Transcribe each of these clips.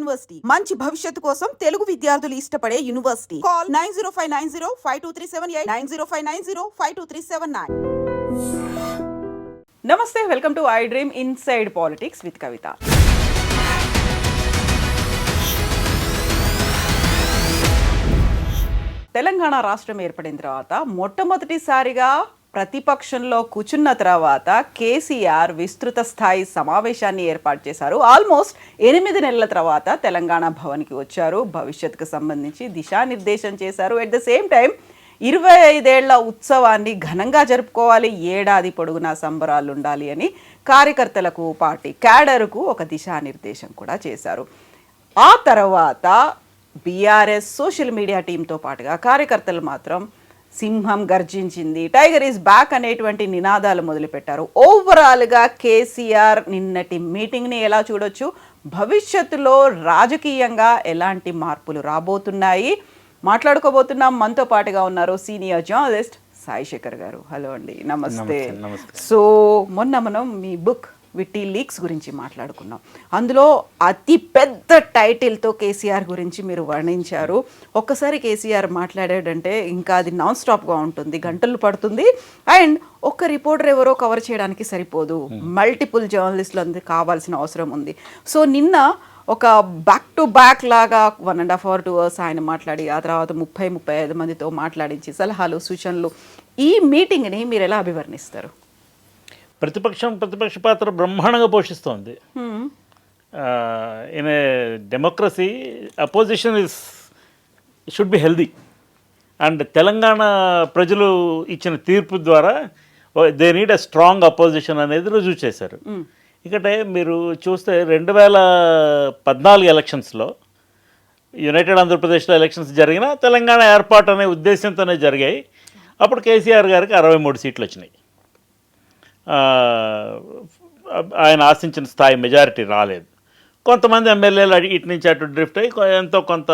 University మంచి భవిష్యత్తు కోసం తెలుగు విద్యార్థులు ఇష్టపడే యూనివర్సిటీ. కాల్ 9059052378 9059052379. నమస్తే, welcome to iDream inside politics with Kavitha. Telangana రాష్ట్రం ఏర్పడిన తర్వాత మొట్టమొదటిసారిగా ప్రతిపక్షంలో కూర్చున్న తర్వాత కేసీఆర్ విస్తృత స్థాయి సమావేశాన్ని ఏర్పాటు చేశారు. ఆల్మోస్ట్ 8 నెలల తర్వాత తెలంగాణ భవన్కి వచ్చారు. భవిష్యత్తుకు సంబంధించి దిశానిర్దేశం చేశారు. ఎట్ ద సేమ్ టైం 25 ఏళ్ల ఉత్సవాన్ని ఘనంగా జరుపుకోవాలి, ఏడాది పొడుగునా సంబరాలు ఉండాలి అని కార్యకర్తలకు, పార్టీ క్యాడర్కు ఒక దిశానిర్దేశం కూడా చేశారు. ఆ తర్వాత బీఆర్ఎస్ సోషల్ మీడియా టీంతో పాటుగా కార్యకర్తలు మాత్రం సింహం గర్జించింది, టైగర్ ఈజ్ బ్యాక్ అనేటువంటి నినాదాలు మొదలుపెట్టారు. ఓవరాల్గా కేసీఆర్ నిన్నటి మీటింగ్ని ఎలా చూడొచ్చు, భవిష్యత్తులో రాజకీయంగా ఎలాంటి మార్పులు రాబోతున్నాయి మాట్లాడుకోబోతున్నాం. మనతో పాటుగా ఉన్నారు సీనియర్ జర్నలిస్ట్ సాయి శేఖర్ గారు. హలో అండి, నమస్తే. సో మొన్న మనం మీ బుక్ విట్టి లీక్స్ గురించి మాట్లాడుకున్నాం. అందులో అతి పెద్ద టైటిల్తో కేసీఆర్ గురించి మీరు వర్ణించారు. ఒక్కసారి కేసీఆర్ మాట్లాడాడంటే ఇంకా అది నాన్ స్టాప్గా ఉంటుంది, గంటలు పడుతుంది. అండ్ ఒక్క రిపోర్టర్ ఎవరో కవర్ చేయడానికి సరిపోదు, మల్టిపుల్ జర్నలిస్టులు అందరికి కావాల్సిన అవసరం ఉంది. సో నిన్న ఒక బ్యాక్ టు బ్యాక్ లాగా 1.5 hours 2 hours ఆయన మాట్లాడి ఆ తర్వాత 30-35 మందితో మాట్లాడించి సలహాలు, సూచనలు, ఈ మీటింగ్ని మీరు ఎలా అభివర్ణిస్తారు? ప్రతిపక్ష పాత్ర బ్రహ్మాండంగా పోషిస్తోంది. In a democracy opposition should be healthy. And Telangana ప్రజలు ఇచ్చిన తీర్పు ద్వారా they need a strong opposition అనేది రుజువు చేశారు. ఇకటే మీరు చూస్తే 2014 ఎలక్షన్స్లో యునైటెడ్ ఆంధ్రప్రదేశ్లో ఎలక్షన్స్ జరిగినా తెలంగాణ ఏర్పాటు అనే ఉద్దేశంతోనే జరిగాయి. అప్పుడు కేసీఆర్ గారికి 63 సీట్లు వచ్చినాయి. ఆయన ఆశించిన స్థాయి మెజారిటీ రాలేదు. కొంతమంది ఎమ్మెల్యేలు ఇటు నుంచి అటు డ్రిఫ్ట్ అయ్యి ఎంతో కొంత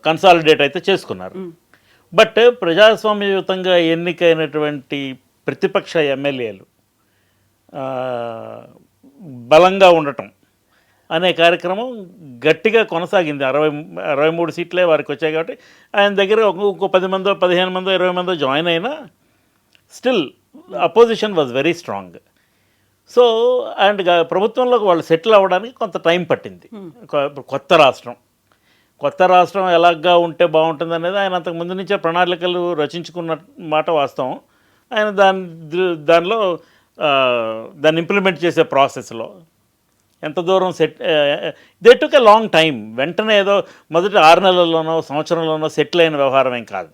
కన్సాలిడేట్ అయితే చేసుకున్నారు. బట్ ప్రజాస్వామ్యయుతంగా ఎన్నికైనటువంటి ప్రతిపక్ష ఎమ్మెల్యేలు బలంగా ఉండటం అనే కార్యక్రమం గట్టిగా కొనసాగింది. 63 సీట్లే వారికి వచ్చాయి కాబట్టి ఆయన దగ్గర ఇంకో 10 మందో 15 మందో 20 మందో జాయిన్ అయినా still opposition was very strong. So and ప్రభుత్వంలోకి వాళ్ళు సెటిల్ అవ్వడానికి కొంత టైం పట్టింది. కొత్త రాష్ట్రం ఎలాగా ఉంటే బాగుంటుంది అనేది ఆయన అంతకు ముందు నుంచే ప్రణాళికలు రచించుకున్న మాట వాస్తవం. ఆయన దానిలో దాన్ని ఇంప్లిమెంట్ చేసే ప్రాసెస్లో ఎంత దూరం they took a long time. వెంటనే ఏదో మొదటి 6 నెలల్లోనో సంవత్సరంలోనో సెటిల్ అయిన వ్యవహారం ఏం కాదు.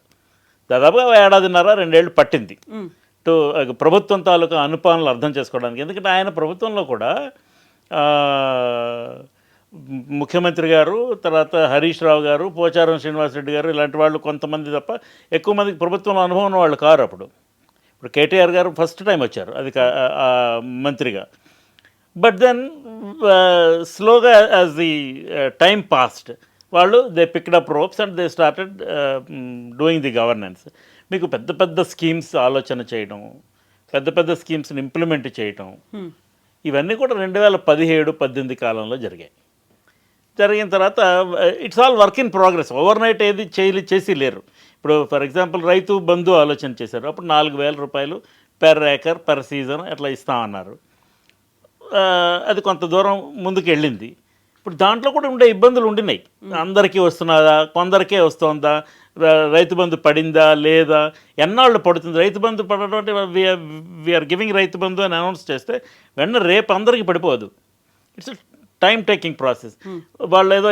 దాదాపుగా 1.5-2 ఏళ్ళు పట్టింది ప్రభుత్వం తాలూకా అనుపాలనలు అర్థం చేసుకోవడానికి. ఎందుకంటే ఆయన ప్రభుత్వంలో కూడా ముఖ్యమంత్రి గారు, తర్వాత హరీష్ రావు గారు, పోచారం శ్రీనివాసరెడ్డి గారు ఇలాంటి వాళ్ళు కొంతమంది తప్ప ఎక్కువ మందికి ప్రభుత్వంలో అనుభవం ఉన్న వాళ్ళు కారు. ఇప్పుడు కేటీఆర్ గారు ఫస్ట్ టైం వచ్చారు అది మంత్రిగా. బట్ దెన్ స్లోగా యాజ్ ది టైం పాస్డ్ వాళ్ళు they picked up ropes and they started doing the governance. మీకు పెద్ద స్కీమ్స్ ఆలోచన చేయడం, పెద్ద స్కీమ్స్ని ఇంప్లిమెంట్ చేయటం, ఇవన్నీ కూడా 2017-18 కాలంలో జరిగిన తర్వాత it's all work in progress. Over night ఏది చేసి లేరు. ఇప్పుడు ఫర్ ఎగ్జాంపుల్ రైతు బంధు ఆలోచన చేశారు. అప్పుడు 4,000 రూపాయలు పెర్ ఏకర్ పెర్ సీజన్ అట్లా ఇస్తామన్నారు. అది కొంత దూరం ముందుకు వెళ్ళింది. ఇప్పుడు దాంట్లో కూడా ఉండే ఇబ్బందులు ఉండినాయి. అందరికీ వస్తున్నదా, కొందరికే వస్తుందా, రైతు బంధు పడిందా లేదా, ఎన్నాళ్ళు పడుతుంది రైతు బంధు పడడం అంటే వీఆర్ గివింగ్ రైతు బంధు అని అనౌన్స్ చేస్తే వెంటనే రేపు అందరికీ పడిపోదు. It's time taking process. వాళ్ళు ఏదో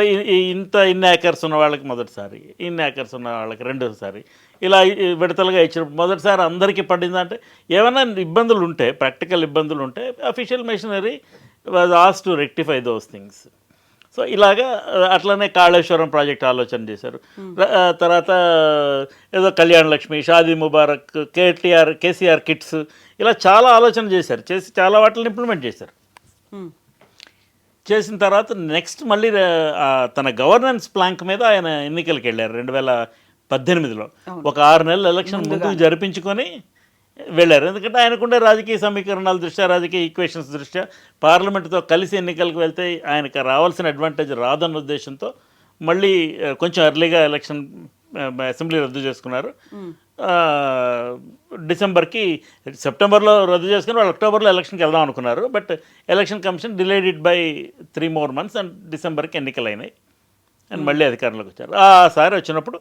ఇన్ని ఏకర్స్ ఉన్న వాళ్ళకి మొదటిసారి, ఇన్ని ఏకర్స్ ఉన్న వాళ్ళకి రెండోసారి, ఇలా విడతలుగా ఇచ్చినప్పుడు మొదటిసారి అందరికీ పడిందంటే ఏమైనా ఇబ్బందులు ఉంటే, ప్రాక్టికల్ ఇబ్బందులు ఉంటే official machinery was asked to rectify those things. So ఇలాగా అట్లనే కాళేశ్వరం ప్రాజెక్ట్ ఆలోచన చేశారు. తర్వాత ఏదో కళ్యాణ లక్ష్మి, షాదీ ముబారక్, కేసీఆర్ కిట్స్, ఇలా చాలా ఆలోచన చేసి చాలా వాటిని ఇంప్లిమెంట్ చేశారు. చేసిన తర్వాత నెక్స్ట్ మళ్ళీ తన గవర్నెన్స్ ప్లాంక్ మీద ఆయన ఎన్నికలకు వెళ్ళారు 2018లో. ఒక 6 నెలల ఎలక్షన్ ముందుకు జరిపించుకొని వెళ్ళారు. ఎందుకంటే ఆయనకుండే రాజకీయ సమీకరణాల దృష్ట్యా, రాజకీయ ఈక్వేషన్స్ దృష్ట్యా పార్లమెంటుతో కలిసి ఎన్నికలకు వెళ్తే ఆయనకు రావాల్సిన అడ్వాంటేజ్ రాదన్న ఉద్దేశంతో మళ్ళీ కొంచెం ఎర్లీగా ఎలక్షన్ అసెంబ్లీ రద్దు చేసుకున్నారు. డిసెంబర్కి సెప్టెంబర్లో రద్దు చేసుకుని వాళ్ళు అక్టోబర్లో ఎలక్షన్కి వెళ్దాం అనుకున్నారు. But election commission delayed it by 3 more months and డిసెంబర్కి ఎన్నికలు అయినాయి అండ్ మళ్ళీ అధికారంలోకి వచ్చారు. సారి వచ్చినప్పుడు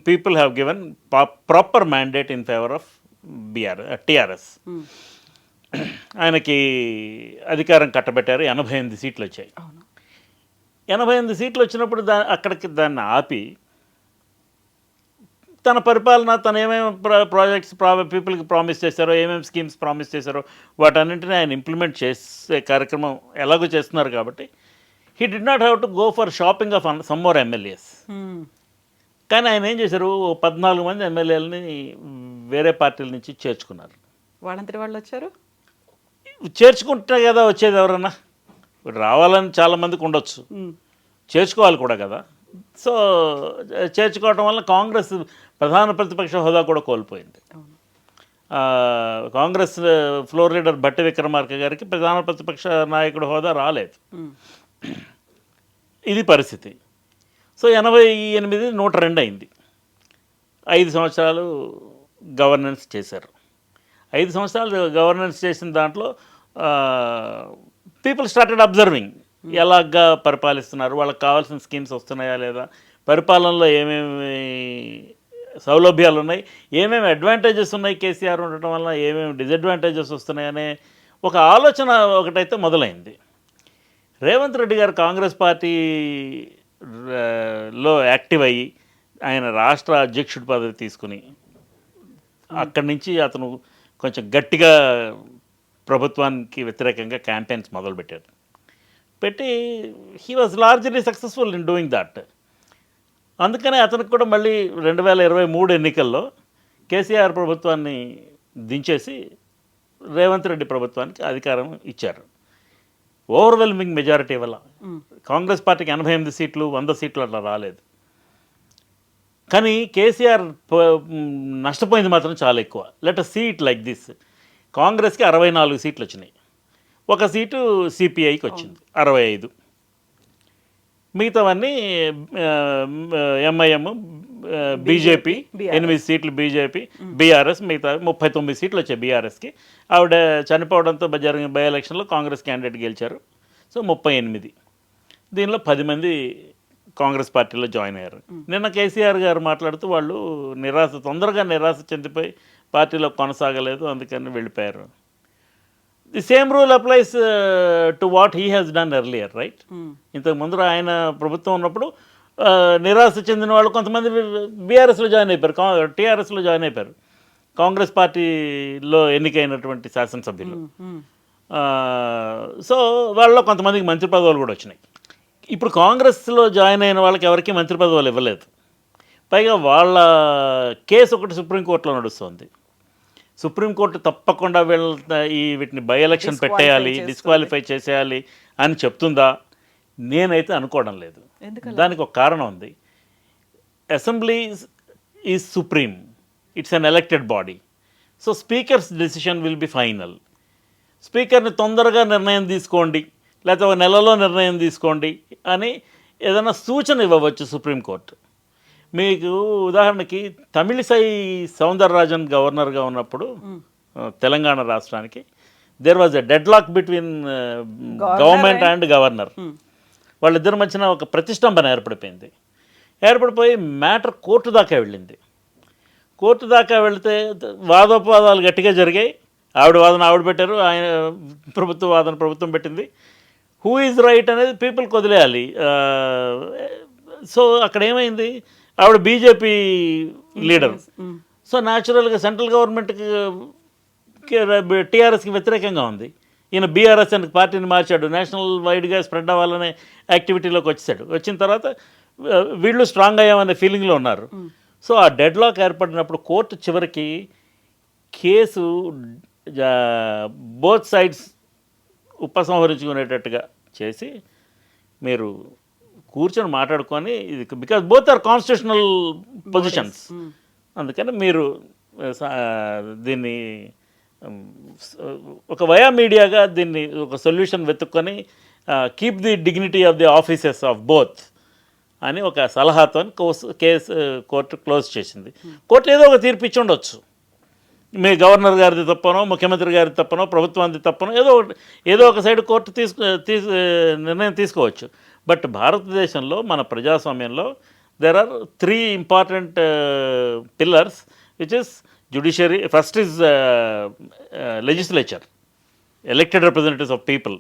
people have given proper mandate in favour of TRS. ఆయనకి అధికారం కట్టబెట్టారు. 88 సీట్లు వచ్చాయి. 88 సీట్లు వచ్చినప్పుడు అక్కడికి దాన్ని ఆపి తన పరిపాలన, తను ఏమేమి ప్రాజెక్ట్స్ పీపుల్కి ప్రామిస్ చేశారో, ఏమేమి స్కీమ్స్ ప్రామిస్ చేశారో వాటన్నింటినీ ఆయన ఇంప్లిమెంట్ చేసే కార్యక్రమం ఎలాగో చేస్తున్నారు. కాబట్టి he did not have to go for shopping off some more MLAs. కానీ ఆయన ఏం చేశారు, 14 మంది ఎమ్మెల్యేలని వేరే పార్టీల నుంచి చేర్చుకున్నారు. వాళ్ళంతటి వాళ్ళు వచ్చారు. చేర్చుకుంటే కదా వచ్చేది ఎవరన్నా. రావాలని చాలామందికి ఉండొచ్చు, చేర్చుకోవాలి కూడా కదా. సో చేర్చుకోవడం వల్ల కాంగ్రెస్ ప్రధాన ప్రతిపక్ష హోదా కూడా కోల్పోయింది. కాంగ్రెస్ ఫ్లోర్ లీడర్ భట్టి విక్రమార్క గారికి ప్రధాన ప్రతిపక్ష నాయకుడు హోదా రాలేదు. ఇది పరిస్థితి. సో 88 102 అయింది. 5 సంవత్సరాలు గవర్నెన్స్ చేశారు. 5 సంవత్సరాలు గవర్నెన్స్ చేసిన దాంట్లో పీపుల్ స్టార్టెడ్ అబ్జర్వింగ్ ఎలాగా పరిపాలిస్తున్నారు, వాళ్ళకి కావాల్సిన స్కీమ్స్ వస్తున్నాయా లేదా, పరిపాలనలో ఏమేమి సౌలభ్యాలు ఉన్నాయి, ఏమేమి అడ్వాంటేజెస్ ఉన్నాయి కేసీఆర్ ఉండటం వల్ల, ఏమేమి డిసడ్వాంటేజెస్ వస్తున్నాయనే ఒక ఆలోచన ఒకటైతే మొదలైంది. రేవంత్ రెడ్డి గారు కాంగ్రెస్ పార్టీలో యాక్టివ్ అయ్యి ఆయన రాష్ట్ర అధ్యక్షుడి పదవి తీసుకుని అక్కడి నుంచి అతను కొంచెం గట్టిగా ప్రభుత్వానికి వ్యతిరేకంగా క్యాంపెయిన్స్ మొదలుపెట్టారు. పెట్టి he was largely successful in doing that. అందుకనే అతనికి కూడా మళ్ళీ 2023 ఎన్నికల్లో కేసీఆర్ ప్రభుత్వాన్ని దించేసి రేవంత్ రెడ్డి ప్రభుత్వానికి అధికారం ఇచ్చారు. ఓవర్వెల్మింగ్ మెజారిటీ వల్ల కాంగ్రెస్ పార్టీకి 88 సీట్లు 100 సీట్లు అట్లా రాలేదు. కానీ కేసీఆర్ నష్టపోయింది మాత్రం చాలా ఎక్కువ. Let us see it like this. కాంగ్రెస్కి 64 సీట్లు వచ్చినాయి, 1 సీటు సిపిఐకి వచ్చింది 65. మిగతావన్నీ ఎంఐఎం, బీజేపీ 8 సీట్లు, బీజేపీ, బీఆర్ఎస్ మిగతా 39 సీట్లు వచ్చాయి బీఆర్ఎస్కి. ఆవిడ చనిపోవడంతో జరిగిన బై ఎలక్షన్లో కాంగ్రెస్ క్యాండిడేట్ గెలిచారు. సో 38. దీనిలో 10 మంది కాంగ్రెస్ పార్టీలో జాయిన్ అయ్యారు. నిన్న కేసీఆర్ గారు మాట్లాడుతూ వాళ్ళు తొందరగా నిరాశ చెందిపోయి పార్టీలో కొనసాగలేదు, అందుకని వెళ్ళిపోయారు. The same rule applies to what he has done earlier, right? ఇంతకు ముందు ఆయన ప్రభుత్వం ఉన్నప్పుడు నిరాశ చెందిన వాళ్ళు కొంతమంది బీఆర్ఎస్లో జాయిన్ అయిపోయారు, టీఆర్ఎస్లో జాయిన్ అయిపోయారు, కాంగ్రెస్ పార్టీలో ఎన్నికైనటువంటి శాసనసభ్యులు. సో వాళ్ళలో కొంతమందికి మంత్రి పదవులు కూడా వచ్చినాయి. ఇప్పుడు కాంగ్రెస్లో జాయిన్ అయిన వాళ్ళకి ఎవరికి మంత్రి పదవులు ఇవ్వలేదు. పైగా వాళ్ళ కేసు ఒకటి సుప్రీంకోర్టులో నడుస్తుంది. సుప్రీంకోర్టు తప్పకుండా వీటిని బై ఎలక్షన్ పెట్టేయాలి, డిస్క్వాలిఫై చేసేయాలి అని చెప్తుందా? నేనైతే అనుకోవడం లేదు. దానికి ఒక కారణం ఉంది. Assembly is supreme, it's an elected body. So speaker's decision will be final. స్పీకర్ని తొందరగా నిర్ణయం తీసుకోండి, లేకపోతే ఒక నెలలో నిర్ణయం తీసుకోండి అని ఏదైనా సూచన ఇవ్వవచ్చు సుప్రీంకోర్టు. మీకు ఉదాహరణకి తమిళిసై సౌందరరాజన్ గవర్నర్గా ఉన్నప్పుడు తెలంగాణ రాష్ట్రానికి there was a deadlock between government and governor. వాళ్ళిద్దరి మధ్యన ఒక ప్రతిష్టంభన ఏర్పడిపోయి మ్యాటర్ కోర్టు దాకా వెళ్ళింది. కోర్టు దాకా వెళితే వాదోపవాదాలు గట్టిగా జరిగాయి. ఆవిడ వాదన ఆవిడ పెట్టారు, ఆయన వాదన ప్రభుత్వం పెట్టింది. హూ ఈజ్ రైట్ అనేది పీపుల్కి వదిలేయాలి. సో అక్కడ ఏమైంది, ఆవిడ బీజేపీ లీడర్. సో న్యాచురల్గా సెంట్రల్ గవర్నమెంట్కి టీఆర్ఎస్కి వ్యతిరేకంగా ఉంది. ఈయన బీఆర్ఎస్ అని పార్టీని మార్చాడు, నేషనల్ వైడ్గా స్ప్రెడ్ అవ్వాలనే యాక్టివిటీలోకి వచ్చాడు. వచ్చిన తర్వాత వీళ్ళు స్ట్రాంగ్ అయ్యామనే ఫీలింగ్లో ఉన్నారు. సో ఆ డెడ్ లాక్ ఏర్పడినప్పుడు కోర్టు చివరికి కేసు బోత్ సైడ్స్ ఉపసంహరించుకునేటట్టుగా చేసి మీరు కూర్చొని మాట్లాడుకొని, ఇది because both are constitutional positions, అందుకని మీరు దీన్ని ఉమ్, ఒక వయా మీడియాగా దీన్ని ఒక సొల్యూషన్ వెతుక్కొని keep the dignity of the offices of both అని ఒక సలహాతో కేసు కోర్టు క్లోజ్ చేసింది. కోర్టు ఏదో ఒక తీర్పు ఇచ్చి ఉండొచ్చు, మీ గవర్నర్ గారిది తప్పనో ముఖ్యమంత్రి గారిది తప్పనో ప్రభుత్వానికి తప్పనో ఏదో ఒక సైడ్ కోర్టు నిర్ణయం తీసుకోవచ్చు. బట్ భారతదేశంలో మన ప్రజాస్వామ్యంలో there are 3 important pillars which is judiciary. First is legislature, elected representatives of people,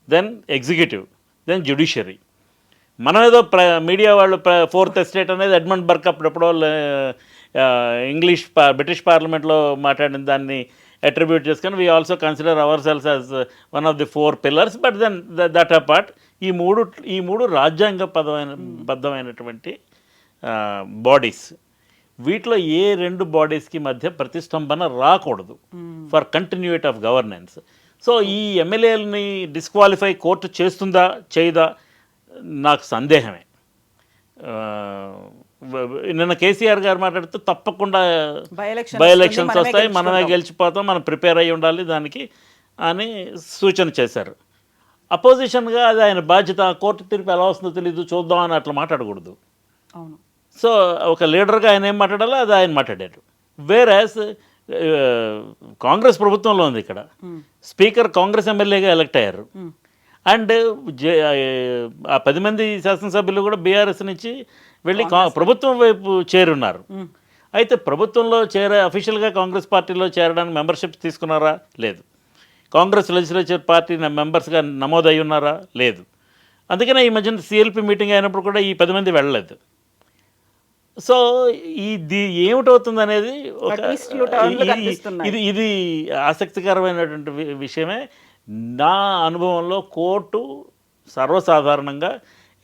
then executive, then judiciary. మనం ఏదో మీడియా వాళ్ళు 4th ఎస్టేట్ అనేది ఎడ్మండ్ బర్క్ అప్పుడెప్పుడో బ్రిటిష్ పార్లమెంట్లో మాట్లాడిన దాన్ని అట్రిబ్యూట్ చేసుకొని we also consider ourselves as one of the 4 pillars. But then that apart ఈ మూడు రాజ్యాంగ బద్ధమైనటువంటి బాడీస్. వీటిలో ఏ 2 బాడీస్కి మధ్య ప్రతిష్టంభన రాకూడదు for continuity of governance. So ఈ ఎమ్మెల్యేలని డిస్క్వాలిఫై కోర్టు చేస్తుందా చేయదా నాకు సందేహమే. నిన్న కేసీఆర్ గారు మాట్లాడుతూ తప్పకుండా బై ఎలక్షన్స్ వస్తాయి, మనమే గెలిచిపోతాం, మనం ప్రిపేర్ అయ్యి ఉండాలి దానికి అని సూచన చేశారు. అపోజిషన్గా అది ఆయన బాధ్యత, కోర్టు తీర్పు ఎలా వస్తుందో తెలియదు చూద్దాం అని అట్లా మాట్లాడకూడదు. అవును. సో ఒక లీడర్గా ఆయన ఏం మాట్లాడాలో అది ఆయన మాట్లాడారు. వేరాస్ కాంగ్రెస్ ప్రభుత్వంలో ఉంది ఇక్కడ, స్పీకర్ కాంగ్రెస్ ఎమ్మెల్యేగా ఎలక్ట్ అయ్యారు. అండ్ ఆ 10 మంది శాసనసభ్యులు కూడా బీఆర్ఎస్ నుంచి వెళ్ళి ప్రభుత్వం వైపు చేరున్నారు. అయితే ప్రభుత్వంలో అఫీషియల్గా కాంగ్రెస్ పార్టీలో చేరడానికి మెంబర్షిప్ తీసుకున్నారా? లేదు. కాంగ్రెస్ లెజిస్లేచర్ పార్టీ మెంబర్స్గా నమోదయ్యి ఉన్నారా? లేదు. అందుకనే ఈ మధ్యన సిఎల్పి మీటింగ్ అయినప్పుడు కూడా ఈ 10 మంది వెళ్ళలేదు. సో ఇది ఏమిటవుతుంది అనేది ఇది ఆసక్తికరమైనటువంటి విషయమే. నా అనుభవంలో కోర్టు సర్వసాధారణంగా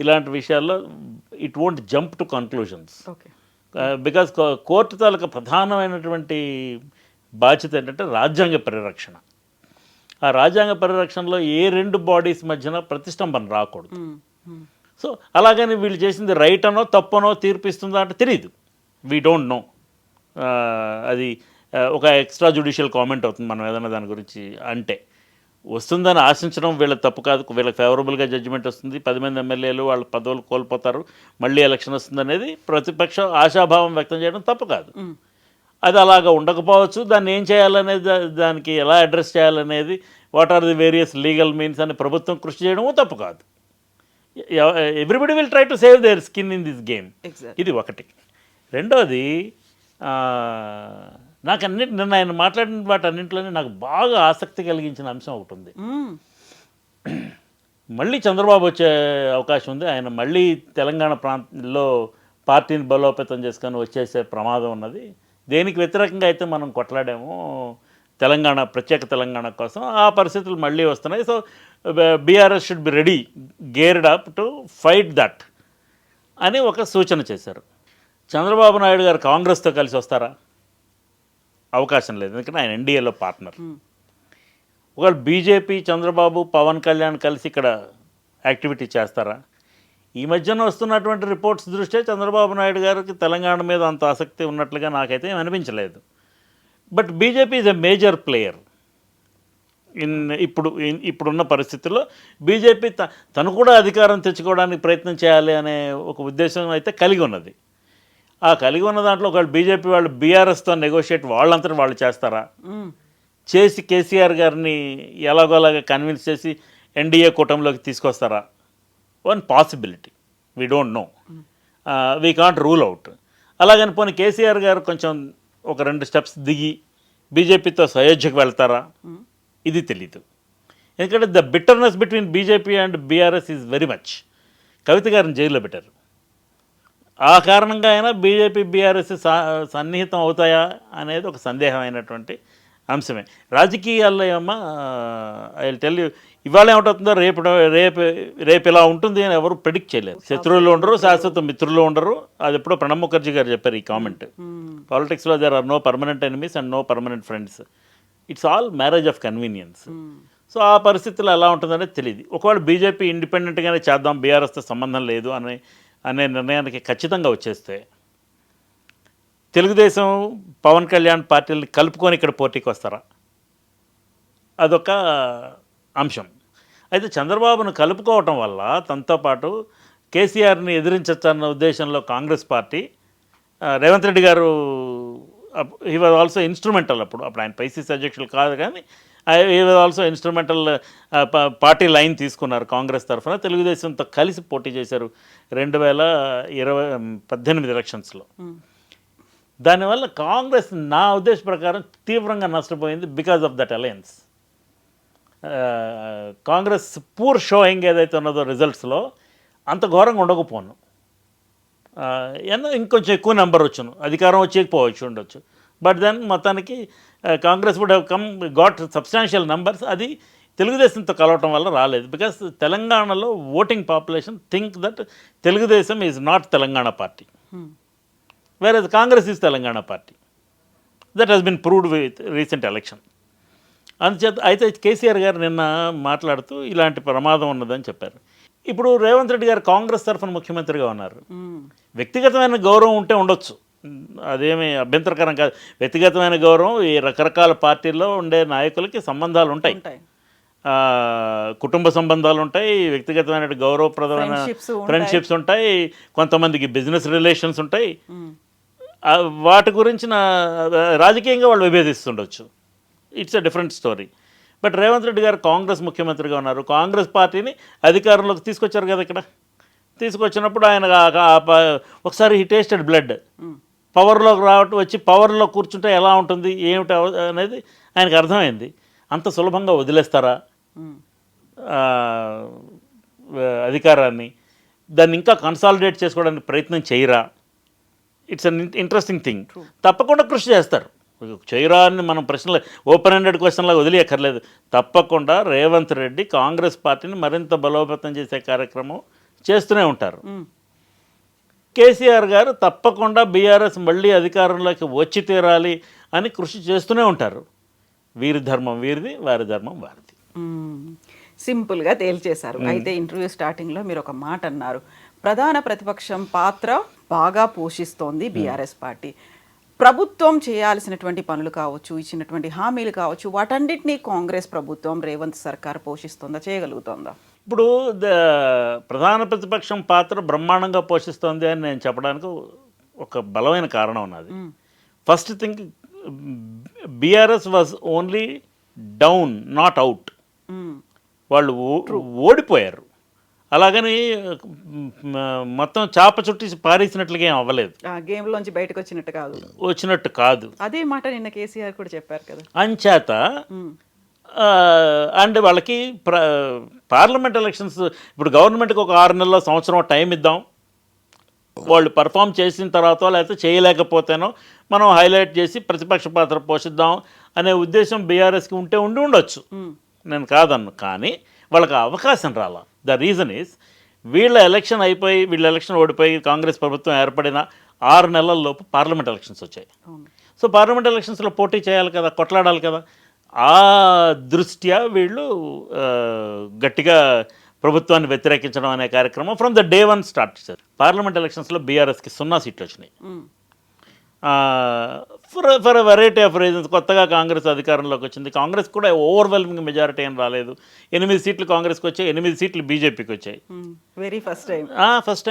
ఇలాంటి విషయాల్లో it won't jump to conclusions. Because court తాలూకా ప్రధానమైనటువంటి బాధ్యత ఏంటంటే రాజ్యాంగ పరిరక్షణ. ఆ రాజ్యాంగ పరిరక్షణలో ఏ 2 బాడీస్ మధ్యన ప్రతిష్టంభన రాకూడదు. సో అలాగని వీళ్ళు చేసింది రైట్ అనో తప్పనో తీర్పిస్తుందా అంటే తెలియదు, వీ డోంట్ నో. అది ఒక ఎక్స్ట్రా జ్యుడిషియల్ కామెంట్ అవుతుంది మనం ఏదైనా దాని గురించి అంటే. వస్తుందని ఆశించడం వీళ్ళ తప్పు కాదు, వీళ్ళకి ఫేవరబుల్గా జడ్జిమెంట్ వస్తుంది, 10 మంది ఎమ్మెల్యేలు వాళ్ళ పదవులు కోల్పోతారు, మళ్ళీ ఎలక్షన్ వస్తుంది అనేది ప్రతిపక్షం ఆశాభావం వ్యక్తం చేయడం తప్పు కాదు. అది అలాగా ఉండకపోవచ్చు, దాన్ని ఏం చేయాలనేది, దానికి ఎలా అడ్రస్ చేయాలనేది, what are the various legal means అని ప్రభుత్వం కృషి చేయడము తప్పు కాదు. Everybody will try to save their skin in this game. ఇది ఒకటి. రెండోది, నాకు నిన్న ఆయన మాట్లాడిన వాటన్నింటిలోనే నాకు బాగా ఆసక్తి కలిగించిన అంశం ఒకటి ఉంది. మళ్ళీ చంద్రబాబు వచ్చే అవకాశం ఉంది, ఆయన మళ్ళీ తెలంగాణ ప్రాంతంలో పార్టీని బలోపేతం చేసుకొని వచ్చేసే ప్రమాదం ఉన్నది. దేనికి వ్యతిరేకంగా అయితే మనం కొట్లాడామో తెలంగాణ, ప్రత్యేక తెలంగాణ కోసం, ఆ పరిస్థితులు మళ్ళీ వస్తున్నాయి. So BRS should be ready, geared up to fight that అని ఒక సూచన చేశారు. చంద్రబాబు నాయుడు గారు కాంగ్రెస్తో కలిసి వస్తారా? అవకాశం లేదు, ఎందుకంటే ఆయన ఎన్డీఏలో పార్ట్నర్. ఒకవేళ బీజేపీ, చంద్రబాబు, పవన్ కళ్యాణ్ కలిసి ఇక్కడ యాక్టివిటీ చేస్తారా? ఈ మధ్యన వస్తున్నటువంటి రిపోర్ట్స్ దృష్ట్యా చంద్రబాబు నాయుడు గారికి తెలంగాణ మీద అంత ఆసక్తి ఉన్నట్లుగా నాకైతే అనిపించలేదు. But BJP is a major player ఇప్పుడున్న పరిస్థితుల్లో. బీజేపీ తను కూడా అధికారం తెచ్చుకోవడానికి ప్రయత్నం చేయాలి అనే ఒక ఉద్దేశం అయితే కలిగి ఉన్నది. ఆ కలిగి ఉన్న దాంట్లో ఒకవేళ బీజేపీ వాళ్ళు బీఆర్ఎస్తో నెగోషియేట్ వాళ్ళంతా వాళ్ళు చేస్తారా? చేసి కేసీఆర్ గారిని ఎలాగోలాగా కన్విన్స్ చేసి ఎన్డీఏ కూటమిలోకి తీసుకొస్తారా? One possibility, we don't know, we can't rule out. అలాగని పోనీ కేసీఆర్ గారు కొంచెం ఒక 2 స్టెప్స్ దిగి బీజేపీతో సయోధ్యకు వెళ్తారా? ఇది తెలీదు. ఎందుకంటే the bitterness between BJP and BRS is very much. Kavitha గారిని జైల్లో పెట్టారు, ఆ కారణంగా అయినా బీజేపీ బీఆర్ఎస్ సన్నిహితం అవుతాయా అనేది ఒక సందేహమైనటువంటి అంశమే. రాజకీయాల్లో ఏమో ఐ విల్ టెల్ యూ, ఇవాళ ఏమిటవుతుందో రేపు ఇలా ఉంటుంది అని ఎవరు ప్రెడిక్ట్ చేయలేరు. శత్రువులు ఉండరు, శాశ్వత మిత్రులు ఉండరు. అది ఎప్పుడో ప్రణబ్ ముఖర్జీ గారు చెప్పారు ఈ కామెంట్. పాలిటిక్స్లో there are no permanent enemies and no permanent friends, it's all marriage of convenience. So ఆ పరిస్థితుల్లో ఎలా ఉంటుందనేది తెలియదు. ఒకవేళ బీజేపీ ఇండిపెండెంట్గానే చేద్దాం, బీఆర్ఎస్తో సంబంధం లేదు అనే నిర్ణయానికి ఖచ్చితంగా వచ్చేస్తే తెలుగుదేశం పవన్ కళ్యాణ్ పార్టీని కలుపుకొని ఇక్కడ పోటీకి వస్తారా? అదొక అంశం. అయితే చంద్రబాబును కలుపుకోవటం వల్ల తనతో పాటు కేసీఆర్ని ఎదిరించచ్చన్న ఉద్దేశంలో కాంగ్రెస్ పార్టీ, రేవంత్ రెడ్డి గారు హీ వాజ్ ఆల్సో ఇన్స్ట్రుమెంటల్. అప్పుడు ఆయన పైసీసీ అధ్యక్షులు కాదు, కానీ he was also instrumental. Party line తీసుకున్నారు కాంగ్రెస్ తరఫున, తెలుగుదేశంతో కలిసి పోటీ చేశారు 2018 ఎలక్షన్స్లో. దానివల్ల కాంగ్రెస్ నా ఉద్దేశ ప్రకారం తీవ్రంగా నష్టపోయింది because of that alliance. Congress poor showing ఏదైతే ఉన్నదో రిజల్ట్స్లో అంత ఘోరంగా ఉండకపోను, ఇంకొంచెం ఎక్కువ నెంబర్ వచ్చును, అధికారం వచ్చేకపోవచ్చు ఉండొచ్చు. బట్ దెన్ మొత్తానికి Congress would have come got substantial numbers. అది తెలుగుదేశంతో కలవటం వల్ల రాలేదు. బికాస్ తెలంగాణలో voting population think that Telugu Desam is not Telangana party, whereas Congress is Telangana party. That has been proved with recent election. అందుచేత అయితే కేసీఆర్ గారు నిన్న మాట్లాడుతూ ఇలాంటి ప్రమాదం ఉన్నదని చెప్పారు. ఇప్పుడు రేవంత్ రెడ్డి గారు కాంగ్రెస్ తరఫున ముఖ్యమంత్రిగా ఉన్నారు. వ్యక్తిగతమైన గౌరవం ఉంటే ఉండొచ్చు, అదేమీ అభ్యంతరకరం కాదు. వ్యక్తిగతమైన గౌరవం ఈ రకరకాల పార్టీల్లో ఉండే నాయకులకి సంబంధాలు ఉంటాయి, కుటుంబ సంబంధాలు ఉంటాయి, వ్యక్తిగతమైన గౌరవప్రదమైన ఫ్రెండ్షిప్స్ ఉంటాయి, కొంతమందికి బిజినెస్ రిలేషన్స్ ఉంటాయి. వాటి గురించి రాజకీయంగా వాళ్ళు విభేదిస్తుండొచ్చు, it's a different story. But Revanth Reddy గారు కాంగ్రెస్ ముఖ్యమంత్రిగా ఉన్నారు, కాంగ్రెస్ పార్టీని అధికారంలోకి తీసుకొచ్చారు కదా. ఇక్కడ తీసుకొచ్చినప్పుడు ఆయన ఒకసారి హీ టేస్టెడ్ బ్లడ్. పవర్లోకి వచ్చి పవర్లో కూర్చుంటే ఎలా ఉంటుంది ఏమిటి అనేది ఆయనకు అర్థమైంది. అంత సులభంగా వదిలేస్తారా అధికారాన్ని? దాన్ని ఇంకా కన్సాలిడేట్ చేసుకోవడానికి ప్రయత్నం చేయరా? It's an interesting thing. తప్పకుండా కృషి చేస్తారు. చేయరా అని మనం ప్రశ్నలు ఓపెన్ హండెడ్ క్వశ్చన్లాగా వదిలేయక్కర్లేదు. తప్పకుండా రేవంత్ రెడ్డి కాంగ్రెస్ పార్టీని మరింత బలోపేతం చేసే కార్యక్రమం చేస్తూనే ఉంటారు. కేసీఆర్ గారు తప్పకుండా బీఆర్ఎస్ మళ్ళీ అధికారంలోకి వచ్చి తీరాలి అని కృషి చేస్తూనే ఉంటారు. వీరి ధర్మం వీరిది, వారి ధర్మం వారిది. సింపుల్గా తేల్చేశారు. అయితే ఇంటర్వ్యూ స్టార్టింగ్లో మీరు ఒక మాట అన్నారు, ప్రధాన ప్రతిపక్షం పాత్ర బాగా పోషిస్తోంది బీఆర్ఎస్ పార్టీ. ప్రభుత్వం చేయాల్సినటువంటి పనులు కావచ్చు, ఇచ్చినటువంటి హామీలు కావచ్చు, వాటన్నిటినీ కాంగ్రెస్ ప్రభుత్వం రేవంత్ సర్కార్ పోషిస్తుందా, చేయగలుగుతుందా? ఇప్పుడు ప్రధాన ప్రతిపక్షం పాత్ర బ్రహ్మాండంగా పోషిస్తోంది అని నేను చెప్పడానికి ఒక బలమైన కారణం ఉన్నది. First thing, BRS was only down, not out. వాళ్ళు ఓడిపోయారు. అలాగని మొత్తం చాప చుట్టి పారేసినట్లుగా ఏం అవ్వలేదు, గేమ్లోంచి బయటకు వచ్చినట్టు కాదు. అదే మాట నిన్న కేసీఆర్ కూడా చెప్పారు కదా. అంచేత అండ్ వాళ్ళకి పార్లమెంట్ ఎలక్షన్స్, ఇప్పుడు గవర్నమెంట్కి ఒక 6 నెలల సంవత్సరం టైం ఇద్దాం, వాళ్ళు పర్ఫామ్ చేసిన తర్వాత లేకపోతే చేయలేకపోతేనో మనం హైలైట్ చేసి ప్రతిపక్ష పాత్ర పోషిద్దాం అనే ఉద్దేశం బీఆర్ఎస్కి ఉండొచ్చు, నేను కాదన్ను. కానీ వాళ్ళకి అవకాశం రాలా. ద రీజన్ ఈజ్ వీళ్ళ ఎలక్షన్ ఓడిపోయి కాంగ్రెస్ ప్రభుత్వం ఏర్పడిన 6 నెలల్లోపు పార్లమెంట్ ఎలక్షన్స్ వచ్చాయి. సో పార్లమెంట్ ఎలక్షన్స్లో పోటీ చేయాలి కదా, కొట్లాడాలి కదా. ఆ దృష్ట్యా వీళ్ళు గట్టిగా ప్రభుత్వాన్ని వ్యతిరేకించడం అనే కార్యక్రమం ఫ్రమ్ ద డే 1 స్టార్ట్ చేశారు. పార్లమెంట్ ఎలక్షన్స్లో బీఆర్ఎస్కి 0 సీట్లు వచ్చినాయి. For a variety of reasons. కొత్తగా కాంగ్రెస్ అధికారంలోకి వచ్చింది. కాంగ్రెస్ కూడా ఓవర్వెల్మింగ్ మెజారిటీ ఏం రాలేదు. 8 సీట్లు కాంగ్రెస్కి వచ్చాయి, 8 సీట్లు బీజేపీకి వచ్చాయి. Very first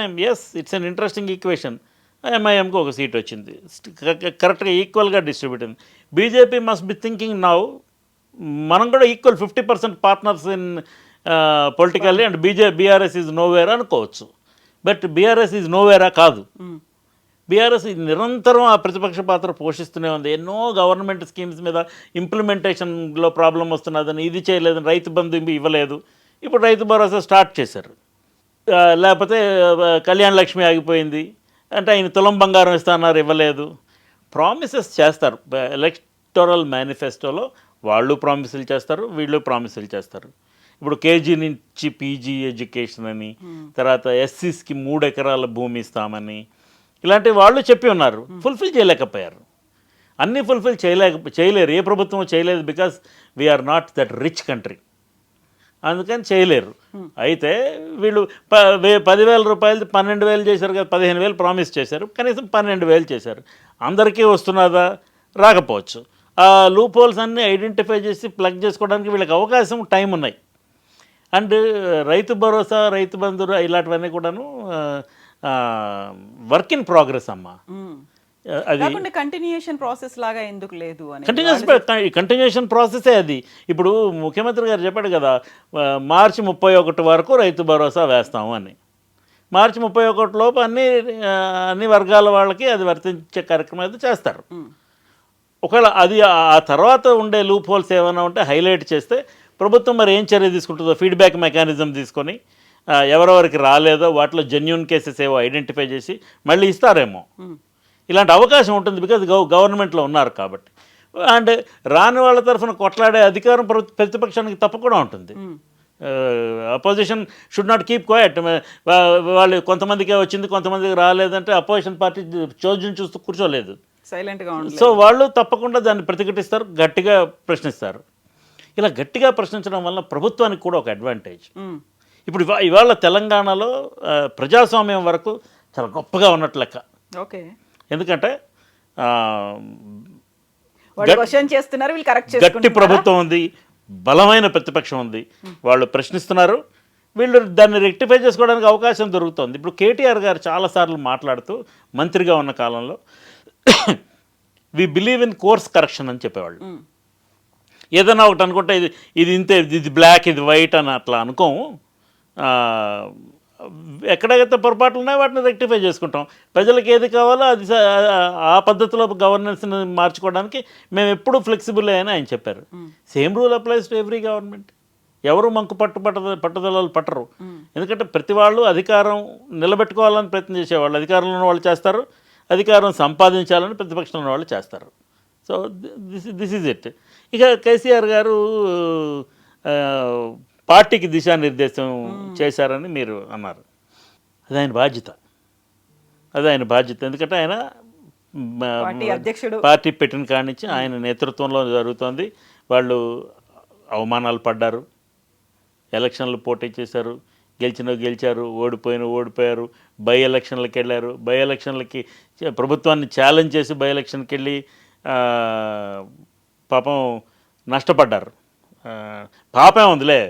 time. Yes, it's an interesting equation. ఎంఐఎంకి 1 సీట్ వచ్చింది, కరెక్ట్గా ఈక్వల్గా డిస్ట్రిబ్యూట్ అయింది. BJP must be thinking now మనం కూడా equal 50% partners in politically and BRS is nowhere అనుకోవచ్చు. బట్ బీఆర్ఎస్ ఈజ్ నోవేరా కాదు. బీఆర్ఎస్ నిరంతరం ఆ ప్రతిపక్ష పాత్ర పోషిస్తూనే ఉంది. ఎన్నో గవర్నమెంట్ స్కీమ్స్ మీద ఇంప్లిమెంటేషన్లో ప్రాబ్లం వస్తున్నదని, ఇది చేయలేదని, రైతు బంధు ఇవ్వలేదు, ఇప్పుడు రైతు భరోసా స్టార్ట్ చేశారు. లేకపోతే కళ్యాణ లక్ష్మి ఆగిపోయింది అంటే ఆయన తులం బంగారం ఇస్తున్నారు, ఇవ్వలేదు. ప్రామిసెస్ చేస్తారు. ఎలక్టోరల్ మేనిఫెస్టోలో వాళ్ళు ప్రామిసులు చేస్తారు, వీళ్ళు ప్రామిసులు చేస్తారు. ఇప్పుడు కేజీ నుంచి పీజీ ఎడ్యుకేషన్ అని, తర్వాత ఎస్సీస్కి 3 ఎకరాల భూమి ఇస్తామని, ఇలాంటివి వాళ్ళు చెప్పి ఉన్నారు. ఫుల్ఫిల్ చేయలేకపోయారు. అన్నీ ఫుల్ఫిల్ చేయలేరు. ఏ ప్రభుత్వం చేయలేదు. Because we are not that rich country. అందుకని చేయలేరు. అయితే వీళ్ళు 10,000 రూపాయలు 12,000 చేశారు కదా, 15,000 ప్రామిస్ చేశారు, కనీసం 12,000 చేశారు. అందరికీ వస్తున్నదా? రాకపోవచ్చు. ఆ లూప్ హోల్స్ అన్నీ ఐడెంటిఫై చేసి ప్లగ్ చేసుకోవడానికి వీళ్ళకి అవకాశం, టైం ఉన్నాయి. అండ్ రైతు భరోసా, రైతు బంధు ఇలాంటివన్నీ కూడాను వర్క్ ఇన్ ప్రోగ్రెస్ అమ్మా. అది కంటిన్యూయేషన్ ప్రాసెస్ లాగా ఎందుకు లేదు అని కంటిన్యూషన్ ప్రాసెసే అది. ఇప్పుడు ముఖ్యమంత్రి గారు చెప్పాడు కదా, మార్చి 31 వరకు రైతు భరోసా వేస్తాము అని. మార్చి 31 లోపు అన్ని వర్గాల వాళ్ళకి అది వర్తించే కార్యక్రమం అయితే చేస్తారు. ఒకవేళ అది ఆ తర్వాత ఉండే లూప్ హోల్స్ ఏమైనా ఉంటే హైలైట్ చేస్తే ప్రభుత్వం మరి ఏం చర్య తీసుకుంటుందో ఫీడ్బ్యాక్ మెకానిజం తీసుకొని ఎవరెవరికి రాలేదో వాటిలో జెన్యూన్ కేసెస్ ఏవో ఐడెంటిఫై చేసి మళ్ళీ ఇస్తారేమో. ఇలాంటి అవకాశం ఉంటుంది, బికాజ్ గవర్నమెంట్లో ఉన్నారు కాబట్టి. అండ్ రాని వాళ్ళ తరఫున కొట్లాడే అధికారం ప్రతిపక్షానికి తప్పకుండా ఉంటుంది. Opposition should not keep quiet. వాళ్ళు కొంతమందికే వచ్చింది, కొంతమందికి రాలేదంటే అపోజిషన్ పార్టీ చోద్యం చూస్తూ కూర్చోలేదు, సైలెంట్గా. సో వాళ్ళు తప్పకుండా దాన్ని ప్రతిఘటిస్తారు, గట్టిగా ప్రశ్నిస్తారు. ఇలా గట్టిగా ప్రశ్నించడం వల్ల ప్రభుత్వానికి కూడా ఒక అడ్వాంటేజ్. ఇప్పుడు ఇవాళ తెలంగాణలో ప్రజాస్వామ్యం వరకు చాలా గొప్పగా ఉన్నట్లు లెక్క. ఓకే, ఎందుకంటే గట్టి ప్రభుత్వం ఉంది, బలమైన ప్రతిపక్షం ఉంది, వాళ్ళు ప్రశ్నిస్తున్నారు, వీళ్ళు దాన్ని రెక్టిఫై చేసుకోవడానికి అవకాశం దొరుకుతుంది. ఇప్పుడు కేటీఆర్ గారు చాలాసార్లు మాట్లాడుతూ మంత్రిగా ఉన్న కాలంలో we believe in course correction అని చెప్పేవాళ్ళు. ఏదైనా ఒకటి అనుకుంటే ఇది ఇంతే, ఇది బ్లాక్, ఇది వైట్ అని అట్లా అనుకోము. ఎక్కడైతే పొరపాట్లు ఉన్నాయో వాటిని రెక్టిఫై చేసుకుంటాం. ప్రజలకు ఏది కావాలో అది ఆ పద్ధతిలో గవర్నెన్స్ని మార్చుకోవడానికి మేము ఎప్పుడూ ఫ్లెక్సిబుల్ అని ఆయన చెప్పారు. Same rule applies to every government. ఎవరు మంకు పట్టుదలలు పట్టరు. ఎందుకంటే ప్రతి వాళ్ళు అధికారం నిలబెట్టుకోవాలని ప్రయత్నం చేసేవాళ్ళు అధికారంలో ఉన్న వాళ్ళు చేస్తారు, అధికారం సంపాదించాలని ప్రతిపక్షంలో ఉన్న వాళ్ళు చేస్తారు. So this is it. ఇక కేసీఆర్ గారు పార్టీకి దిశానిర్దేశం చేశారని మీరు అన్నారు. అది ఆయన బాధ్యత. ఎందుకంటే ఆయన పార్టీ పెట్టిన కాడి నుంచి ఆయన నేతృత్వంలో జరుగుతోంది. వాళ్ళు అవమానాలు పడ్డారు, ఎలక్షన్లు పోటీ చేశారు, గెలిచారు, ఓడిపోయారు, బై ఎలక్షన్లకు వెళ్ళారు, బై ఎలక్షన్లకి ప్రభుత్వాన్ని ఛాలెంజ్ చేసి బై ఎలక్షన్కి వెళ్ళి పాపం నష్టపడ్డారు. పాపం ఉందిలే,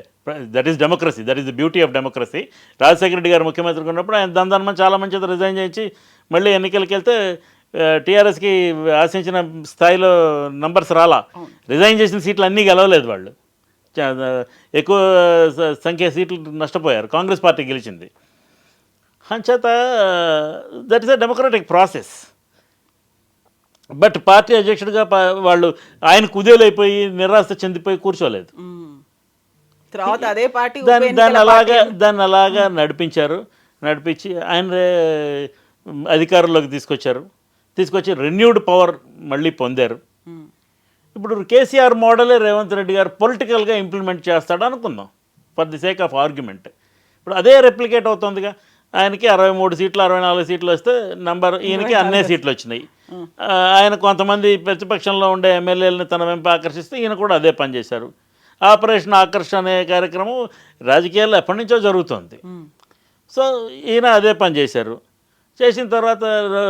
that is democracy, that is the beauty of democracy. Rajasekhara Reddy గారు ముఖ్యమంత్రిగా ఉన్నప్పుడు ఆయన దాని చాలా మంచిది రిజైన్ చేయించి మళ్ళీ ఎన్నికలకి వెళ్తే టీఆర్ఎస్కి ఆశించిన స్థాయిలో నంబర్స్ రాలా. రిజైన్ చేసిన సీట్లు అన్నీ గెలవలేదు, వాళ్ళు ఎక్కువ సంఖ్య సీట్లు నష్టపోయారు, కాంగ్రెస్ పార్టీ గెలిచింది. అంచేత that is a democratic process. But party అధ్యక్షుడిగా వాళ్ళు ఆయన కుదేలైపోయి నిరాశ చెందిపోయి కూర్చోలేదు. తర్వాత అదే పార్టీ దాన్ని అలాగా నడిపించి ఆయన అధికారంలోకి తీసుకొచ్చి రెన్యూడ్ పవర్ మళ్ళీ పొందారు. ఇప్పుడు కేసీఆర్ మోడలే రేవంత్ రెడ్డి గారు పొలిటికల్గా ఇంప్లిమెంట్ చేస్తాడు అనుకుందాం, for the sake of argument. ఇప్పుడు అదే రెప్లికేట్ అవుతుందిగా. ఆయనకి 63 సీట్లు 64 సీట్లు వస్తే ఈయనకి అన్నే సీట్లు వచ్చినాయి. ఆయన కొంతమంది ప్రతిపక్షంలో ఉండే ఎమ్మెల్యేలని తన వెంప ఆకర్షిస్తే ఈయన కూడా అదే పని చేశారు. ఆపరేషన్ ఆకర్షణ అనే కార్యక్రమం రాజకీయాల్లో ఎప్పటి నుంచో జరుగుతుంది. సో ఈయన అదే పని చేశారు. చేసిన తర్వాత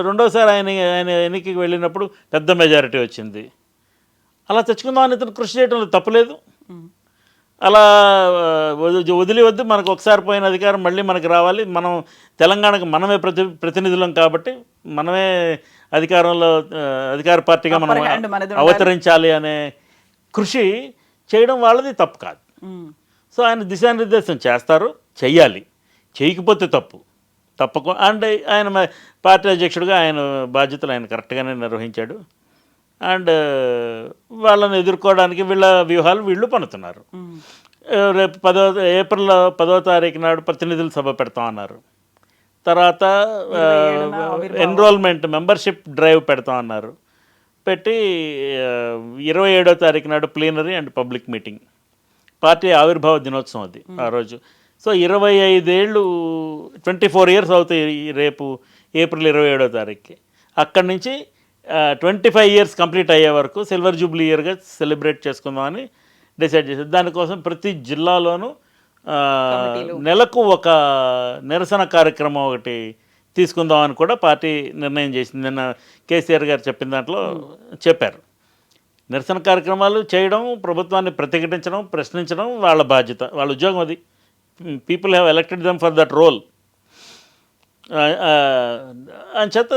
రెండోసారి ఆయన ఎన్నికకి వెళ్ళినప్పుడు పెద్ద మెజారిటీ వచ్చింది. అలా తెచ్చుకుందామని ఇతను కృషి చేయడంలో తప్పులేదు. అలా వదిలివద్దు, మనకు ఒకసారి పోయిన అధికారం మళ్ళీ మనకి రావాలి, మనం తెలంగాణకు మనమే ప్రతినిధులం కాబట్టి మనమే అధికార పార్టీగా మనం అవతరించాలి అనే కృషి చేయడం వాళ్ళది తప్పు కాదు. సో ఆయన దిశానిర్దేశం చెయ్యాలి, చేయకపోతే తప్పకుండా. అండ్ ఆయన పార్టీ అధ్యక్షుడిగా ఆయన బాధ్యతలు ఆయన కరెక్ట్గానే నిర్వహించాడు. అండ్ వాళ్ళని ఎదుర్కోవడానికి వీళ్ళ వ్యూహాలు వీళ్ళు పన్నుతున్నారు. రేపు ఏప్రిల్ 10వ తారీఖు నాడు ప్రతినిధుల సభ పెడతామన్నారు. తర్వాత ఎన్రోల్మెంట్ మెంబర్షిప్ డ్రైవ్ పెడతామన్నారు. పెట్టి 27వ తారీఖు నాడు plenary and public meeting, party ఆవిర్భావ దినోత్సవం అది ఆ రోజు. సో 25 ఏళ్ళు 24 ఇయర్స్ అవుతాయి రేపు ఏప్రిల్ 27వ తారీఖుకి. అక్కడి నుంచి 25 ఇయర్స్ కంప్లీట్ అయ్యే వరకు సిల్వర్ జూబ్లీ ఇయర్గా సెలబ్రేట్ చేసుకుందామని డిసైడ్ చేశారు. దానికోసం ప్రతి జిల్లాలోనూ కమిటీలు. నెలకు ఒక నిరసన కార్యక్రమం ఒకటి తీసుకుందామని కూడా పార్టీ నిర్ణయం చేసింది. నిన్న కేసీఆర్ గారు చెప్పిన దాంట్లో చెప్పారు. నిరసన కార్యక్రమాలు చేయడం, ప్రభుత్వాన్ని ప్రతిఘటించడం, ప్రశ్నించడం వాళ్ళ బాధ్యత, వాళ్ళ ఉద్యోగం అది. People have elected them for that role. అంచేత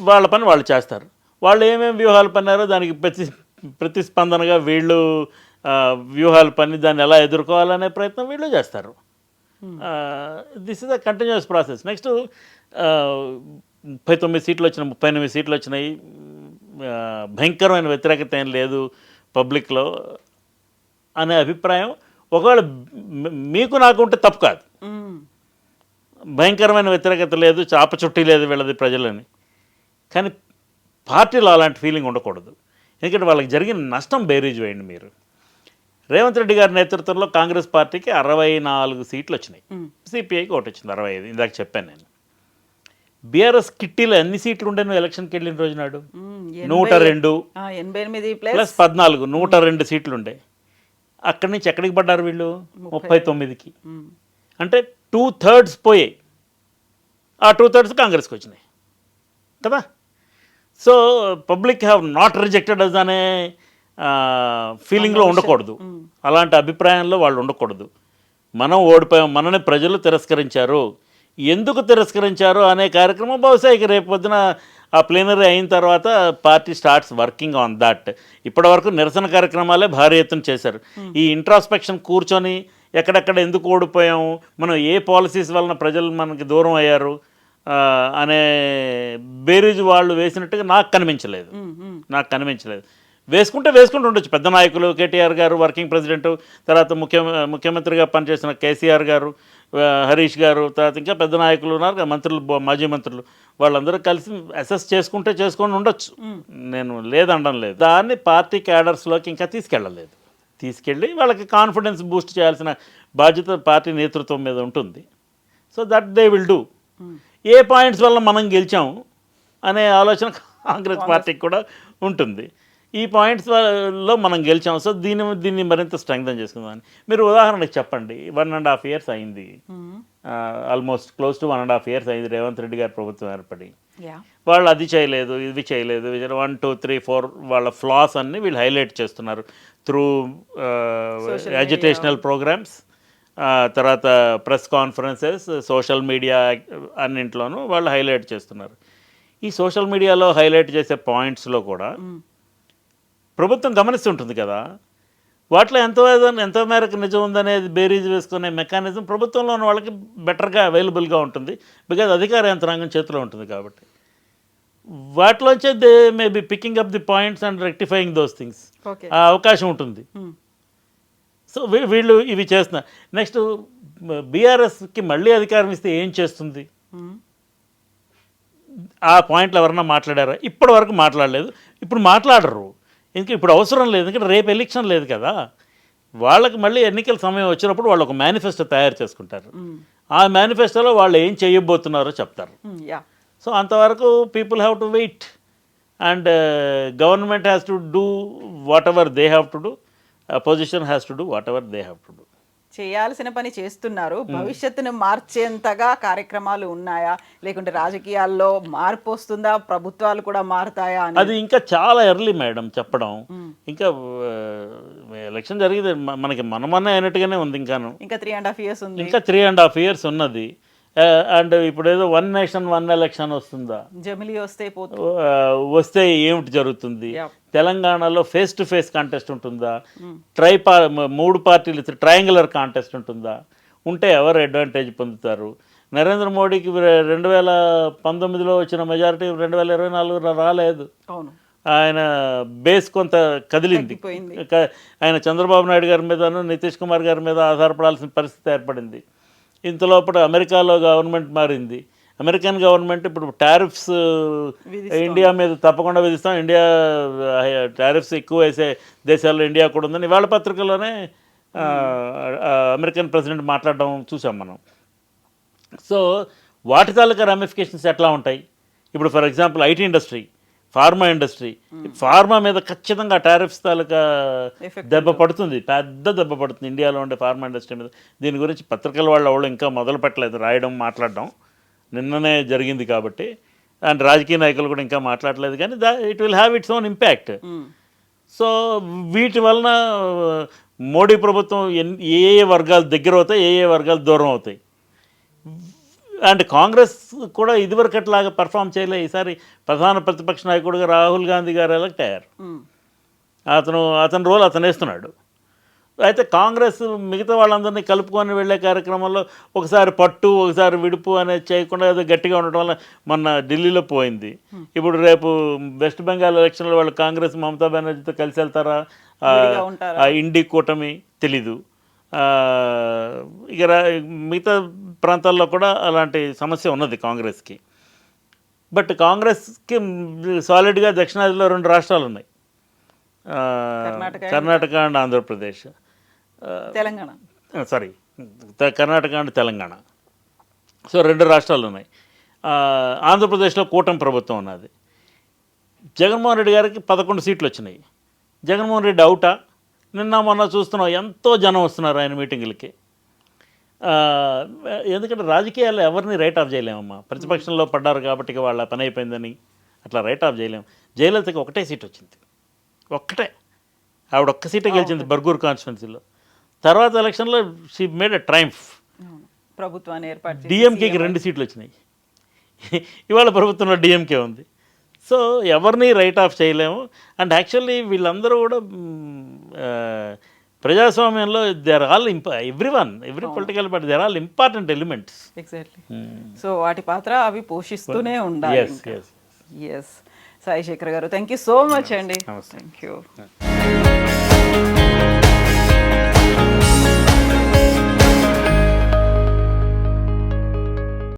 వాళ్ళ పని వాళ్ళు చేస్తారు. వాళ్ళు ఏమేమి వ్యూహాలు పన్నారో దానికి ప్రతిస్పందనగా వీళ్ళు వ్యూహాలు పని దాన్ని ఎలా ఎదుర్కోవాలనే ప్రయత్నం వీళ్ళు చేస్తారు. This is a continuous process. Next 39 సీట్లు వచ్చినాయి, 38 సీట్లు వచ్చినాయి. భయంకరమైన వ్యతిరేకత ఏం లేదు పబ్లిక్లో అనే అభిప్రాయం ఒకవేళ మీకు నాకు ఉంటే తప్పు కాదు. భయంకరమైన వ్యతిరేకత లేదు, చాప చుట్టి లేదు వీళ్ళది ప్రజలని. కానీ పార్టీలో అలాంటి ఫీలింగ్ ఉండకూడదు. ఎందుకంటే వాళ్ళకి జరిగిన నష్టం బేరీజ్ వేయండి మీరు. రేవంత్ రెడ్డి గారి నేతృత్వంలో కాంగ్రెస్ పార్టీకి 64 సీట్లు వచ్చినాయి, సిపిఐకి ఒకటి వచ్చింది 65. ఇందాక చెప్పాను నేను. బీఆర్ఎస్ కిట్టీలో ఎన్ని సీట్లు ఉండే నువ్వు ఎలక్షన్కి వెళ్ళిన రోజు నాడు? 102 ప్లస్ 14, 102 సీట్లు ఉండే. అక్కడి నుంచి ఎక్కడికి పడ్డారు వీళ్ళు? 39కి. అంటే 2/3 పోయాయి. ఆ 2/3 కాంగ్రెస్కి వచ్చినాయి కదా. So public have not rejected us అనే ఫీలింగ్లో ఉండకూడదు, అలాంటి అభిప్రాయంలో వాళ్ళు ఉండకూడదు. మనం ఓడిపోయాం, మనని ప్రజలు తిరస్కరించారు, ఎందుకు తిరస్కరించారు అనే కార్యక్రమం బహుశా ఇక రేపు పొద్దున ఆ ప్లీనరీ అయిన తర్వాత party starts working on that. ఇప్పటివరకు నిరసన కార్యక్రమాలే భారీ ఎత్తున చేశారు. ఈ ఇంట్రాస్పెక్షన్ కూర్చొని ఎక్కడెక్కడ ఎందుకు ఓడిపోయాము, మనం ఏ పాలసీస్ వలన ప్రజలు మనకి దూరం అయ్యారు అనే బేరీజు వాళ్ళు వేసినట్టుగా నాకు కనిపించలేదు. వేసుకుంటే ఉండొచ్చు. పెద్ద నాయకులు కేటీఆర్ గారు వర్కింగ్ ప్రెసిడెంట్, తర్వాత ముఖ్యమంత్రిగా పనిచేసిన కేసీఆర్ గారు, హరీష్ గారు, తర్వాత ఇంకా పెద్ద నాయకులు ఉన్నారు, మంత్రులు, మాజీ మంత్రులు, వాళ్ళందరూ కలిసి అసెస్ చేసుకొని ఉండొచ్చు. నేను లేదనడం లేదు. దాన్ని పార్టీ క్యాడర్స్లోకి ఇంకా తీసుకెళ్ళి వాళ్ళకి కాన్ఫిడెన్స్ బూస్ట్ చేయాల్సిన బాధ్యత పార్టీ నేతృత్వం మీద ఉంటుంది. So that they will do. A points వల్ల మనం గెలిచాము అనే ఆలోచన కాంగ్రెస్ పార్టీకి కూడా ఉంటుంది. ఈ పాయింట్స్లో మనం గెలిచాము, సో దీన్ని మరింత స్ట్రెంగ్తన్ చేసుకుందామని. మీరు ఉదాహరణకు చెప్పండి, 1.5 years అయింది, ఆల్మోస్ట్ క్లోజ్ టు 1.5 years అయింది రేవంత్ రెడ్డి గారి ప్రభుత్వం ఏర్పడి. వాళ్ళు అది చేయలేదు, ఇది చేయలేదు, 1, 2, 3, 4 వాళ్ళ ఫ్లాస్ అన్ని వీళ్ళు హైలైట్ చేస్తున్నారు త్రూ ఎడ్యుకేషనల్ ప్రోగ్రామ్స్, తర్వాత ప్రెస్ కాన్ఫరెన్సెస్, సోషల్ మీడియా అన్నింట్లోనూ వాళ్ళు హైలైట్ చేస్తున్నారు. ఈ సోషల్ మీడియాలో హైలైట్ చేసే పాయింట్స్లో కూడా ప్రభుత్వం గమనిస్తుంటుంది కదా, వాటిలో ఎంత మేరకు నిజం ఉందనేది బేరీజ్ వేసుకునే మెకానిజం ప్రభుత్వంలో ఉన్న వాళ్ళకి బెటర్గా అవైలబుల్గా ఉంటుంది. బికాజ్ అధికార యంత్రాంగం చేతిలో ఉంటుంది కాబట్టి వాటిలోంచే they may be picking up the points and rectifying those things. ఆ అవకాశం ఉంటుంది. సో వీళ్ళు ఇవి చేస్తున్నారు. నెక్స్ట్ బీఆర్ఎస్కి మళ్ళీ అధికారం ఇస్తే ఏం చేస్తుంది? ఆ పాయింట్లు ఎవరన్నా మాట్లాడారా? ఇప్పటి వరకు మాట్లాడలేదు, ఇప్పుడు మాట్లాడరు. ఎందుకంటే ఇప్పుడు అవసరం లేదు, ఎందుకంటే రేపు ఎలక్షన్ లేదు కదా. వాళ్ళకి మళ్ళీ ఎన్నికల సమయం వచ్చినప్పుడు వాళ్ళు ఒక మేనిఫెస్టో తయారు చేసుకుంటారు. ఆ మేనిఫెస్టోలో వాళ్ళు ఏం చేయబోతున్నారో చెప్తారు. సో అంతవరకు people have to wait and government has to do what they have to do, opposition has to do what they have to do. చేయాల్సిన పని చేస్తున్నారు. భవిష్యత్తును మార్చేంతగా కార్యక్రమాలు ఉన్నాయా, లేకుంటే రాజకీయాల్లో మార్పు వస్తుందా, ప్రభుత్వాలు కూడా మారుతాయా? అది ఇంకా చాలా ఎర్లీ మేడం చెప్పడం. ఇంకా ఎలక్షన్ జరిగింది మనకి మనమన్నా అయినట్టుగానే ఉంది. ఇంకా 3.5 years ఉంది. ఇంకా 3.5 years ఉన్నది. అండ్ ఇప్పుడు ఏదో 1 nation 1 election వస్తుందా? జమిలీ వస్తే ఏమిటి జరుగుతుంది? తెలంగాణలో ఫేస్ టు ఫేస్ కాంటెస్ట్ ఉంటుందా? 3 పార్టీలు ట్రయాంగులర్ కాంటెస్ట్ ఉంటుందా? ఉంటే ఎవరు అడ్వాంటేజ్ పొందుతారు? నరేంద్ర మోడీకి 2019లో వచ్చిన మెజారిటీ 2024 రాలేదు. ఆయన బేస్ కొంత కదిలింది. ఆయన చంద్రబాబు నాయుడు గారి మీదను నితీష్ కుమార్ గారి మీద ఆధారపడాల్సిన పరిస్థితి ఏర్పడింది. ఇంతలోపల అమెరికాలో గవర్నమెంట్ మారింది. అమెరికన్ గవర్నమెంట్ ఇప్పుడు టారిఫ్స్ ఇండియా మీద తప్పకుండా విధిస్తాం, ఇండియా టారిఫ్స్ ఎక్కువ వేసే దేశాల్లో ఇండియా కూడా ఉందని ఇవాళ పత్రికల్లోనే అమెరికన్ ప్రెసిడెంట్ మాట్లాడడం చూసాం మనం. సో వాటి తాలూకా రామిఫికేషన్స్ ఎట్లా ఉంటాయి? ఇప్పుడు for example IT industry pharma industry, pharma మీద ఖచ్చితంగా టారిఫ్స్ తాలూకా Effect దెబ్బ పడుతుంది, పెద్ద దెబ్బ పడుతుంది ఇండియాలో ఉండే ఫార్మా ఇండస్ట్రీ మీద. దీని గురించి పత్రికల వాళ్ళు ఇంకా మొదలు పెట్టలేదు రాయడం మాట్లాడడం, నిన్ననే జరిగింది కాబట్టి. అండ్ రాజకీయ నాయకులు కూడా ఇంకా మాట్లాడలేదు, కానీ it will have its own impact. So వీటి వలన మోడీ ప్రభుత్వం ఏ ఏ వర్గాలు దగ్గర అవుతాయి, ఏ ఏ వర్గాలు దూరం అవుతాయి. అండ్ కాంగ్రెస్ కూడా ఇదివరకు అట్లాగా పర్ఫామ్ చేయలే. ఈసారి ప్రధాన ప్రతిపక్ష నాయకుడిగా రాహుల్ గాంధీ గారు ఎలక్ట్ అయ్యారు. అతని రోల్ అతను వేస్తున్నాడు. అయితే కాంగ్రెస్ మిగతా వాళ్ళందరినీ కలుపుకొని వెళ్ళే కార్యక్రమంలో ఒకసారి పట్టు ఒకసారి విడుపు అనేది చేయకుండా ఏదో గట్టిగా ఉండటం వల్ల మొన్న ఢిల్లీలో పోయింది. ఇప్పుడు రేపు వెస్ట్ బెంగాల్ ఎలక్షన్లో వాళ్ళు కాంగ్రెస్ మమతా బెనర్జీతో కలిసి వెళ్తారా, ఆ ఇండి కూటమి తెలీదు. ఇక మిగతా ప్రాంతాల్లో కూడా అలాంటి సమస్య ఉన్నది కాంగ్రెస్కి. బట్ కాంగ్రెస్కి సాలిడ్గా దక్షిణాదిలో 2 రాష్ట్రాలు ఉన్నాయి, Karnataka and Andhra Pradesh, Telangana, sorry Karnataka and Telangana. So 2 రాష్ట్రాలు ఉన్నాయి. ఆంధ్రప్రదేశ్లో కూటమి ప్రభుత్వం ఉన్నది. జగన్మోహన్ రెడ్డి గారికి 11 సీట్లు వచ్చినాయి. జగన్మోహన్ రెడ్డి అవుటా? నిన్న మొన్న చూస్తున్నాం ఎంతో జనం వస్తున్నారు ఆయన మీటింగులకి. ఎందుకంటే రాజకీయాల్లో ఎవరిని రైట్ ఆఫ్ చేయలేమమ్మా. ప్రతిపక్షంలో పడ్డారు కాబట్టి వాళ్ళ పని అయిపోయిందని అట్లా రైట్ ఆఫ్ చేయలేము. జయలలితకి 1 సీట్ వచ్చింది, ఒక్కటే. ఆవిడ 1 సీటే గెలిచింది బర్గూర్ కాన్స్టిట్యున్సీలో. తర్వాత ఎలక్షన్లో షీ మేడ్ ఎ ట్రైంఫ్. ప్రభుత్వాన్ని ఏర్పాటు డిఎంకేకి 2 సీట్లు వచ్చినాయి. ఇవాళ ప్రభుత్వంలో డిఎంకే ఉంది. సో ఎవరిని రైట్ ఆఫ్ చేయలేము. అండ్ యాక్చువల్లీ వీళ్ళందరూ కూడా ప్రజాస్వామ్యంలో they are all every political party they are all important elements. Exactly. So వాటి పాత్ర అవి పోషిస్తూనే ఉండాలి. ఎస్ సాయి శేఖర్ గారు, థ్యాంక్ యూ సో మచ్ అండి. నమస్తే. Thank you.